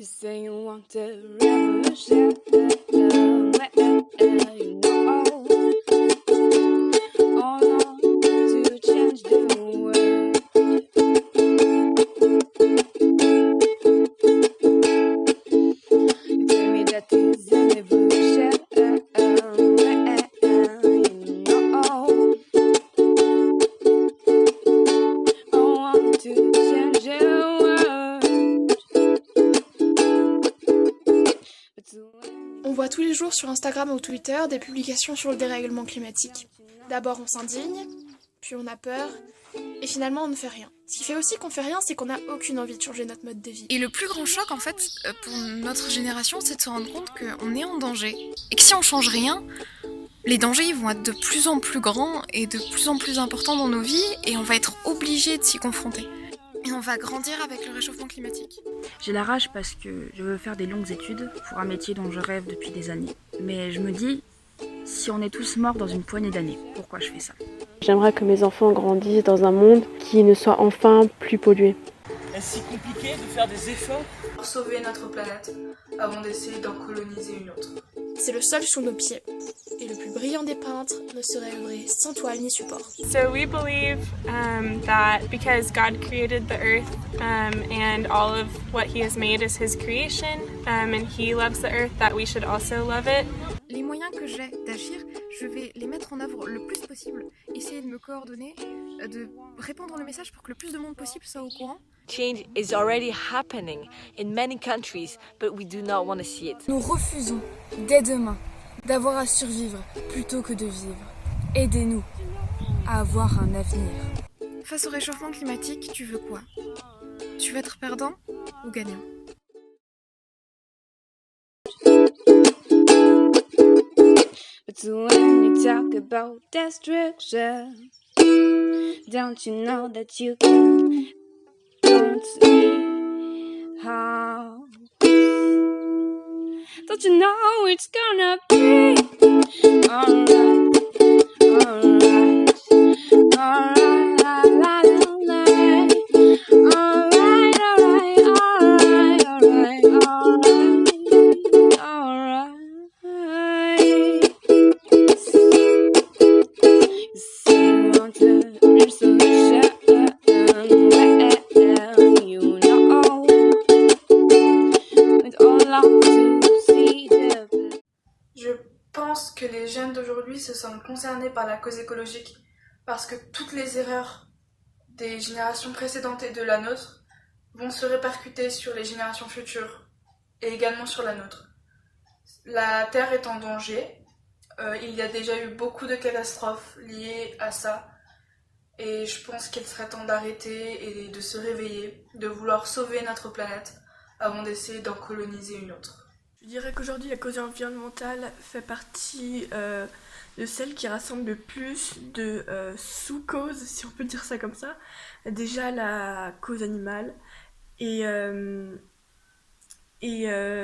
You say you want a revolution, you know, all to change the world. You tell me that is an evolution, you know, I want to change the world. On voit tous les jours sur Instagram ou Twitter des publications sur le dérèglement climatique. D'abord on s'indigne, puis on a peur, et finalement on ne fait rien. Ce qui fait aussi qu'on fait rien, c'est qu'on n'a aucune envie de changer notre mode de vie. Et le plus grand choc en fait pour notre génération, c'est de se rendre compte qu'on est en danger. Et que si on change rien, les dangers ils vont être de plus en plus grands et de plus en plus importants dans nos vies, et on va être obligé de s'y confronter. Et on va grandir avec le réchauffement climatique. J'ai la rage parce que je veux faire des longues études pour un métier dont je rêve depuis des années. Mais je me dis, si on est tous morts dans une poignée d'années, pourquoi je fais ça ? J'aimerais que mes enfants grandissent dans un monde qui ne soit enfin plus pollué. Est-ce si compliqué de faire des efforts pour sauver notre planète avant d'essayer d'en coloniser une autre? C'est le sol sous nos pieds. Et le plus brillant des peintres ne saurait œuvrer sans toile ni support. So we believe that because God created the earth and all of what he has made is his creation and he loves the earth, that we should also love it. Les moyens que j'ai d'agir, je vais les mettre en œuvre le plus possible, essayer de me coordonner, de répandre le message pour que le plus de monde possible soit au courant. Change is already happening in many countries, but we do not want to see it. Nous refusons, dès demain, d'avoir à survivre plutôt que de vivre. Aidez-nous à avoir un avenir. Face au réchauffement climatique, tu veux quoi ? Tu veux être perdant ou gagnant ? But when you talk about destruction, don't you know that you can don't need how? Don't you know it's gonna be alright, alright, alright, alright, alright, alright, alright, alright, alright, alright. You say you want a resolution, you know, it's all up to see the. Je pense que les jeunes d'aujourd'hui se sentent concernés par la cause écologique parce que toutes les erreurs des générations précédentes et de la nôtre vont se répercuter sur les générations futures et également sur la nôtre. La Terre est en danger, il y a déjà eu beaucoup de catastrophes liées à ça et je pense qu'il serait temps d'arrêter et de se réveiller, de vouloir sauver notre planète avant d'essayer d'en coloniser une autre. Je dirais qu'aujourd'hui, la cause environnementale fait partie de celle qui rassemble le plus de sous-causes, si on peut dire ça comme ça. Déjà, la cause animale. Et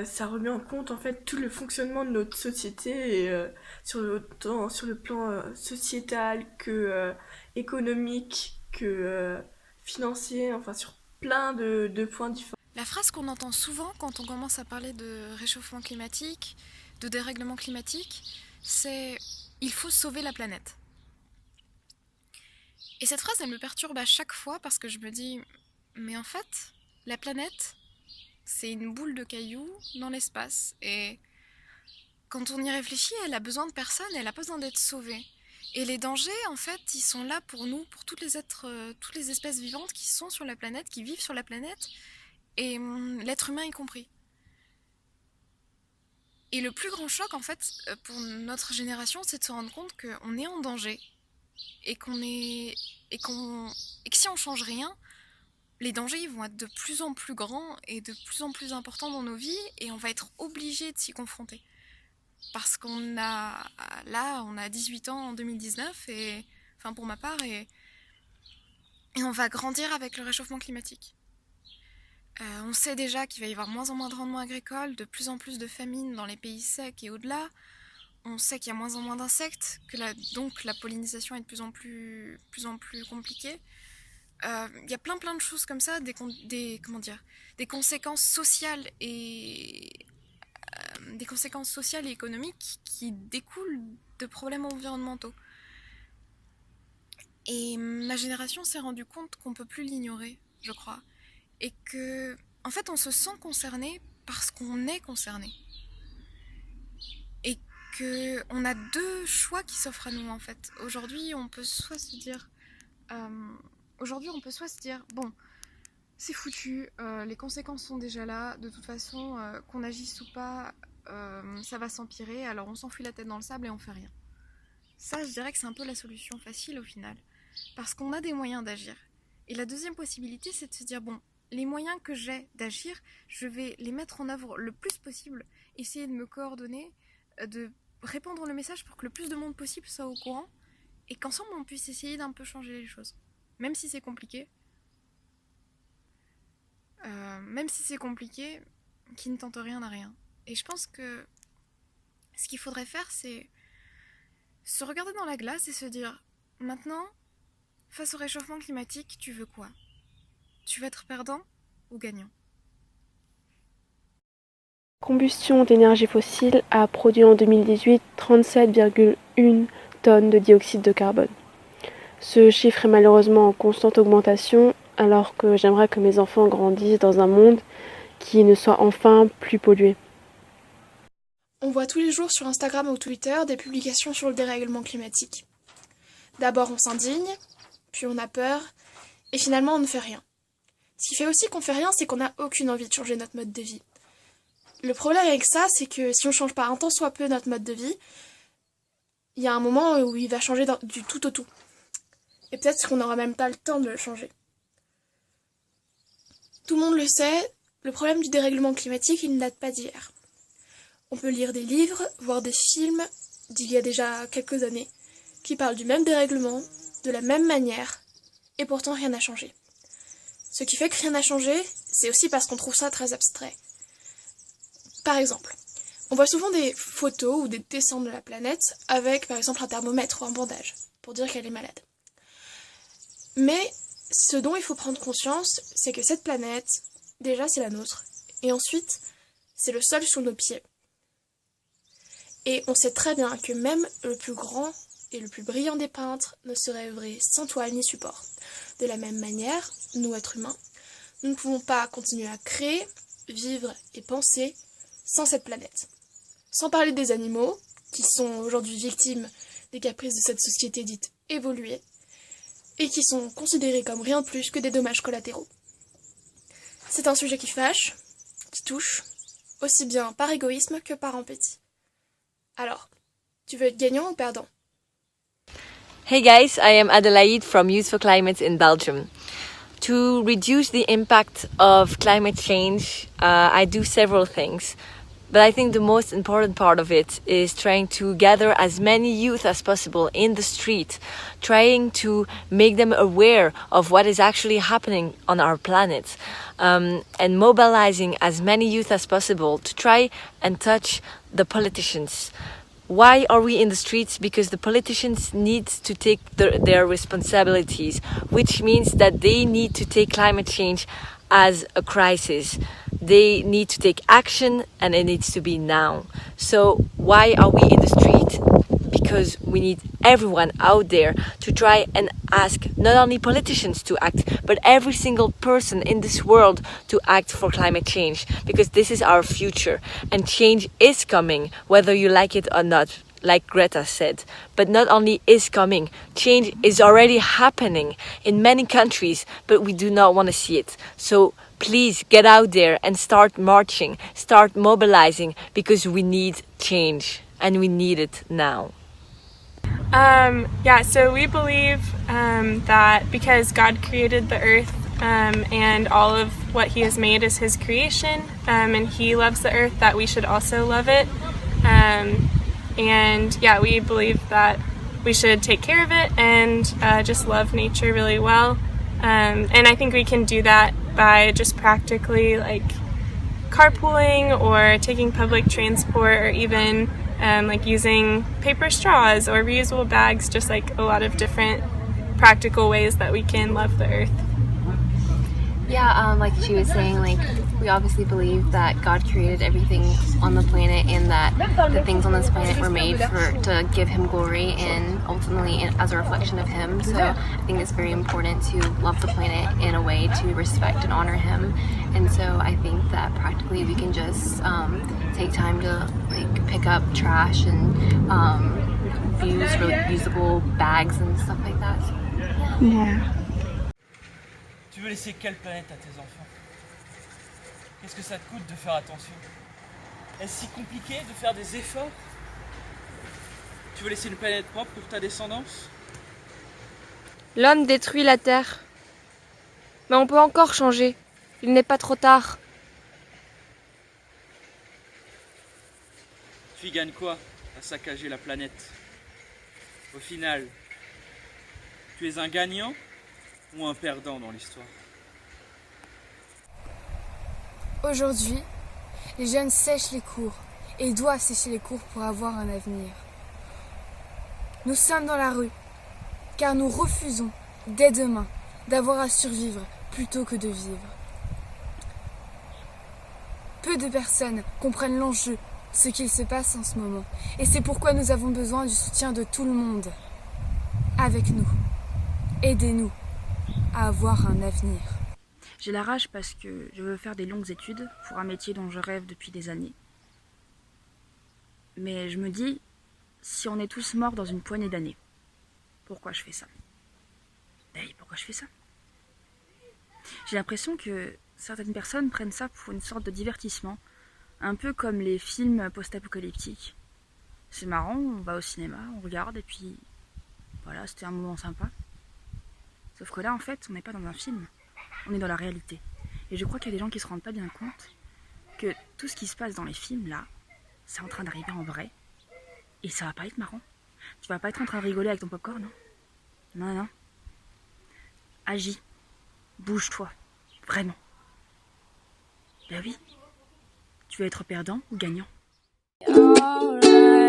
ça remet en compte en fait tout le fonctionnement de notre société, et, tant sur le plan sociétal que économique, que financier, enfin sur plein de points différents. La phrase qu'on entend souvent quand on commence à parler de réchauffement climatique, de dérèglement climatique, c'est « il faut sauver la planète ». Et cette phrase, elle me perturbe à chaque fois parce que je me dis « mais en fait, la planète, c'est une boule de cailloux dans l'espace. Et quand on y réfléchit, elle a besoin de personne, elle a pas besoin d'être sauvée. Et les dangers, en fait, ils sont là pour nous, pour toutes les espèces vivantes qui sont sur la planète, qui vivent sur la planète, et l'être humain y compris. Et le plus grand choc, en fait, pour notre génération, c'est de se rendre compte qu'on est en danger, et que si on change rien, les dangers ils vont être de plus en plus grands et de plus en plus importants dans nos vies, et on va être obligé de s'y confronter. Parce qu'on a 18 ans en 2019, enfin pour ma part, et on va grandir avec le réchauffement climatique. On sait déjà qu'il va y avoir moins en moins de rendements agricoles, de plus en plus de famines dans les pays secs et au-delà. On sait qu'il y a moins en moins d'insectes, donc la pollinisation est de plus en plus compliquée. Il y a plein de choses comme ça, des conséquences sociales et économiques qui découlent de problèmes environnementaux. Et ma génération s'est rendu compte qu'on peut plus l'ignorer, je crois. Et que, en fait, on se sent concerné parce qu'on est concerné. Et qu'on a deux choix qui s'offrent à nous, en fait. Aujourd'hui, on peut soit se dire, bon, c'est foutu, les conséquences sont déjà là, de toute façon, qu'on agisse ou pas, ça va s'empirer, alors on s'enfuit la tête dans le sable et on fait rien. Ça, je dirais que c'est un peu la solution facile au final, parce qu'on a des moyens d'agir. Et la deuxième possibilité, c'est de se dire, bon, les moyens que j'ai d'agir, je vais les mettre en œuvre le plus possible, essayer de me coordonner, de répandre le message pour que le plus de monde possible soit au courant, et qu'ensemble on puisse essayer d'un peu changer les choses. Même si c'est compliqué, qui ne tente rien n'a rien. Et je pense que ce qu'il faudrait faire, c'est se regarder dans la glace et se dire, maintenant, face au réchauffement climatique, tu veux quoi ? Tu veux être perdant ou gagnant ? Combustion d'énergie fossile a produit en 2018 37,1 tonnes de dioxyde de carbone. Ce chiffre est malheureusement en constante augmentation, alors que j'aimerais que mes enfants grandissent dans un monde qui ne soit enfin plus pollué. On voit tous les jours sur Instagram ou Twitter des publications sur le dérèglement climatique. D'abord on s'indigne, puis on a peur, et finalement on ne fait rien. Ce qui fait aussi qu'on fait rien, c'est qu'on n'a aucune envie de changer notre mode de vie. Le problème avec ça, c'est que si on change pas un tant soit peu notre mode de vie, il y a un moment où il va changer du tout au tout. Et peut-être qu'on n'aura même pas le temps de le changer. Tout le monde le sait, le problème du dérèglement climatique, il ne date pas d'hier. On peut lire des livres, voir des films d'il y a déjà quelques années, qui parlent du même dérèglement, de la même manière, et pourtant rien n'a changé. Ce qui fait que rien n'a changé, c'est aussi parce qu'on trouve ça très abstrait. Par exemple, on voit souvent des photos ou des dessins de la planète avec par exemple un thermomètre ou un bandage, pour dire qu'elle est malade. Mais ce dont il faut prendre conscience, c'est que cette planète, déjà c'est la nôtre, et ensuite c'est le sol sous nos pieds. Et on sait très bien que même le plus grand et le plus brillant des peintres ne serait œuvré sans toile ni support. De la même manière, nous êtres humains, nous ne pouvons pas continuer à créer, vivre et penser sans cette planète. Sans parler des animaux, qui sont aujourd'hui victimes des caprices de cette société dite évoluée, et qui sont considérés comme rien de plus que des dommages collatéraux. C'est un sujet qui fâche, qui touche, aussi bien par égoïsme que par empathie. Alors, tu veux être gagnant ou perdant? Hey guys, I am Adelaide from Youth for Climate in Belgium. To reduce the impact of climate change, I do several things. But I think the most important part of it is trying to gather as many youth as possible in the street, trying to make them aware of what is actually happening on our planet, and mobilizing as many youth as possible to try and touch the politicians. Why are we in the streets? Because the politicians need to take their responsibilities, which means that they need to take climate change as a crisis. They need to take action, and it needs to be now. So why are we in the street? Because we need everyone out there to try and ask not only politicians to act, but every single person in this world to act for climate change, because this is our future and change is coming, whether you like it or not, like Greta said. But not only is coming, change is already happening in many countries, but we do not want to see it. So please get out there and start marching, start mobilizing, because we need change and we need it now. So we believe that because God created the earth and all of what he has made is his creation, and he loves the earth, that we should also love it. We believe that we should take care of it and just love nature really well. And I think we can do that by just practically like carpooling or taking public transport, or even using paper straws or reusable bags, just like a lot of different practical ways that we can love the earth. Yeah, like she was saying, like we obviously believe that God created everything on the planet and that the things on this planet were made to give Him glory and ultimately as a reflection of Him. So I think it's very important to love the planet in a way to respect and honor Him. And so I think that practically we can just take time to like pick up trash and use reusable bags and stuff like that. So, Yeah. Tu veux laisser quelle planète à tes enfants? Qu'est-ce que ça te coûte de faire attention? Est-ce si compliqué de faire des efforts? Tu veux laisser une planète propre pour ta descendance? L'homme détruit la Terre. Mais on peut encore changer. Il n'est pas trop tard. Tu y gagnes quoi à saccager la planète? Au final, tu es un gagnant ou un perdant dans l'histoire? Aujourd'hui, les jeunes sèchent les cours et doivent sécher les cours pour avoir un avenir. Nous sommes dans la rue car nous refusons, dès demain, d'avoir à survivre plutôt que de vivre. Peu de personnes comprennent l'enjeu, ce qu'il se passe en ce moment, et c'est pourquoi nous avons besoin du soutien de tout le monde. Avec nous, aidez-nous à avoir un avenir. J'ai la rage parce que je veux faire des longues études pour un métier dont je rêve depuis des années. Mais je me dis, si on est tous morts dans une poignée d'années, pourquoi je fais ça? Pourquoi je fais ça? J'ai l'impression que certaines personnes prennent ça pour une sorte de divertissement, un peu comme les films post-apocalyptiques. C'est marrant, on va au cinéma, on regarde et puis voilà, c'était un moment sympa. Sauf que là, en fait, on n'est pas dans un film, on est dans la réalité. Et je crois qu'il y a des gens qui se rendent pas bien compte que tout ce qui se passe dans les films, là, c'est en train d'arriver en vrai. Et ça va pas être marrant. Tu vas pas être en train de rigoler avec ton popcorn, non? Non, non. Agis. Bouge-toi. Vraiment. Ben oui. Tu veux être perdant ou gagnant? Alright.